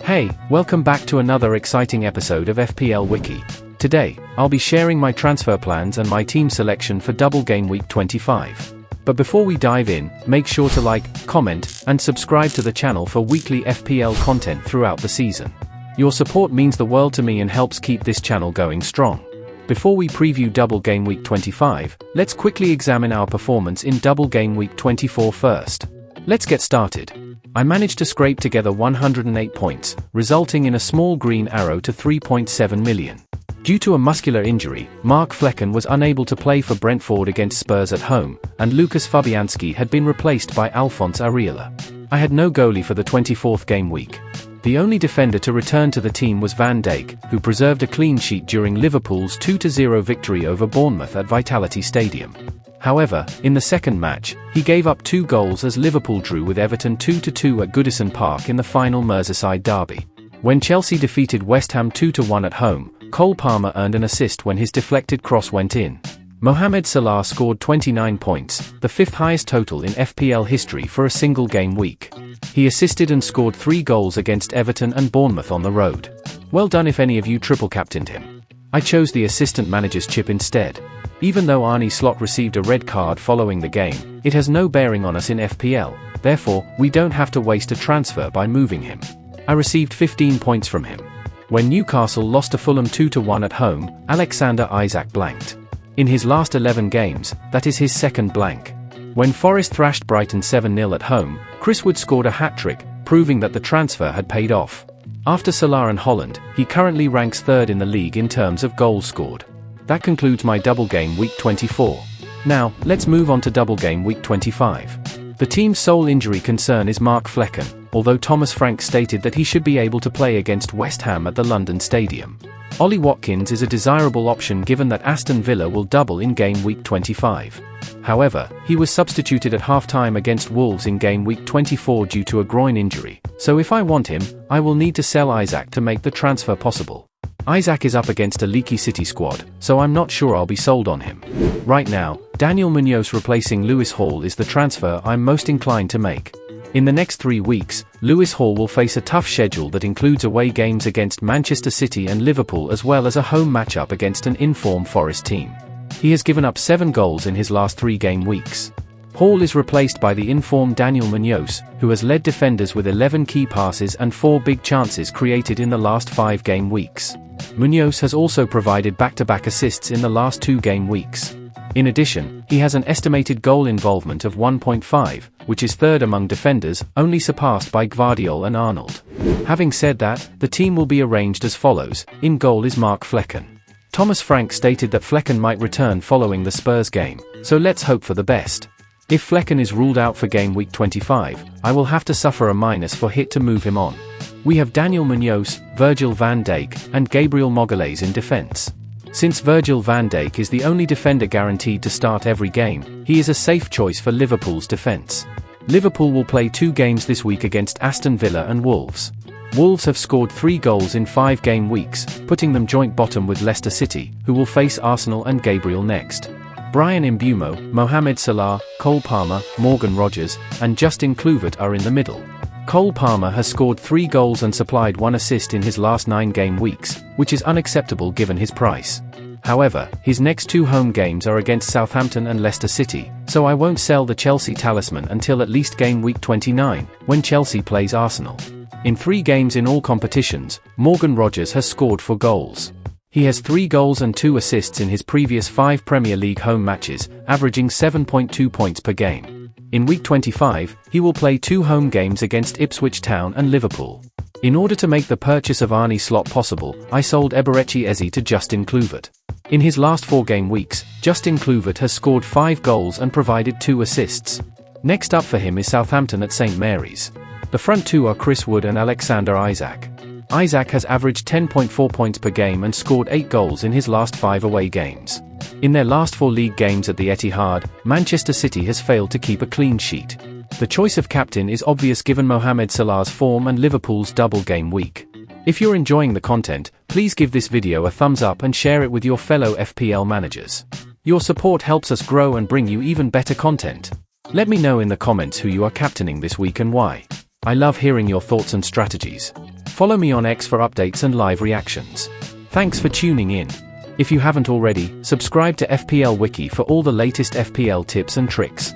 Hey, welcome back to another exciting episode of FPL Wiki. Today, I'll be sharing my transfer plans and my team selection for double game week 25. But before we dive in, make sure to like, comment, and subscribe to the channel for weekly FPL content throughout the season. Your support means the world to me and helps keep this channel going strong. Before we preview double game week 25, let's quickly examine our performance in double game week 24 first. Let's get started. I managed to scrape together 108 points, resulting in a small green arrow to 3.7 million. Due to a muscular injury, Mark Flecken was unable to play for Brentford against Spurs at home, and Lucas Fabianski had been replaced by Alphonse Areola. I had no goalie for the 24th game week. The only defender to return to the team was Van Dijk, who preserved a clean sheet during Liverpool's 2-0 victory over Bournemouth at Vitality Stadium. However, in the second match, he gave up 2 goals as Liverpool drew with Everton 2-2 at Goodison Park in the final Merseyside derby. When Chelsea defeated West Ham 2-1 at home, Cole Palmer earned an assist when his deflected cross went in. Mohamed Salah scored 29 points, the 5th highest total in FPL history for a single game week. He assisted and scored 3 goals against Everton and Bournemouth on the road. Well done if any of you triple captained him. I chose the assistant manager's chip instead. Even though Arne Slot received a red card following the game, it has no bearing on us in FPL, therefore, we don't have to waste a transfer by moving him. I received 15 points from him. When Newcastle lost to Fulham 2-1 at home, Alexander Isak blanked. In his last 11 games, that is his second blank. When Forest thrashed Brighton 7-0 at home, Chris Wood scored a hat-trick, proving that the transfer had paid off. After Salah and Holland, he currently ranks 3rd in the league in terms of goals scored. That concludes my double game week 24. Now, let's move on to double game week 25. The team's sole injury concern is Mark Flecken, although Thomas Frank stated that he should be able to play against West Ham at the London Stadium. Ollie Watkins is a desirable option given that Aston Villa will double in game week 25. However, he was substituted at half-time against Wolves in game week 24 due to a groin injury, so if I want him, I will need to sell Isak to make the transfer possible. Isak is up against a leaky City squad, so I'm not sure I'll be sold on him. Right now, Daniel Munoz replacing Lewis Hall is the transfer I'm most inclined to make. In the next 3 weeks, Lewis Hall will face a tough schedule that includes away games against Manchester City and Liverpool as well as a home matchup against an in-form Forest team. He has given up 7 goals in his last 3 game weeks. Hall is replaced by the in-form Daniel Munoz, who has led defenders with 11 key passes and 4 big chances created in the last 5 game weeks. Munoz has also provided back-to-back assists in the last 2 game weeks. In addition, he has an estimated goal involvement of 1.5, which is 3rd among defenders, only surpassed by Gvardiol and Arnold. Having said that, the team will be arranged as follows. In goal is Mark Flecken. Thomas Frank stated that Flecken might return following the Spurs game, so let's hope for the best. If Flecken is ruled out for game week 25, I will have to suffer a minus for hit to move him on. We have Daniel Munoz, Virgil van Dijk, and Gabriel Magalhaes in defense. Since Virgil van Dijk is the only defender guaranteed to start every game, he is a safe choice for Liverpool's defense. Liverpool will play 2 games this week against Aston Villa and Wolves. Wolves have scored 3 goals in 5 game weeks, putting them joint bottom with Leicester City, who will face Arsenal and Gabriel next. Brian Mbeumo, Mohamed Salah, Cole Palmer, Morgan Rogers, and Justin Kluivert are in the middle. Cole Palmer has scored 3 goals and supplied 1 assist in his last 9 game weeks, which is unacceptable given his price. However, his next 2 home games are against Southampton and Leicester City, so I won't sell the Chelsea talisman until at least game week 29, when Chelsea plays Arsenal. In 3 games in all competitions, Morgan Rogers has scored 4 goals. He has 3 goals and 2 assists in his previous 5 Premier League home matches, averaging 7.2 points per game. In week 25, he will play 2 home games against Ipswich Town and Liverpool. In order to make the purchase of Arne Slot possible, I sold Eberechi Eze to Justin Kluivert. In his last 4 game weeks, Justin Kluivert has scored 5 goals and provided 2 assists. Next up for him is Southampton at St Mary's. The front 2 are Chris Wood and Alexander Isak. Isak has averaged 10.4 points per game and scored 8 goals in his last 5 away games. In their last 4 league games at the Etihad, Manchester City has failed to keep a clean sheet. The choice of captain is obvious given Mohamed Salah's form and Liverpool's double game week. If you're enjoying the content, please give this video a thumbs up and share it with your fellow FPL managers. Your support helps us grow and bring you even better content. Let me know in the comments who you are captaining this week and why. I love hearing your thoughts and strategies. follow me on X for updates and live reactions. Thanks for tuning in. If you haven't already, subscribe to FPL Wiki for all the latest FPL tips and tricks.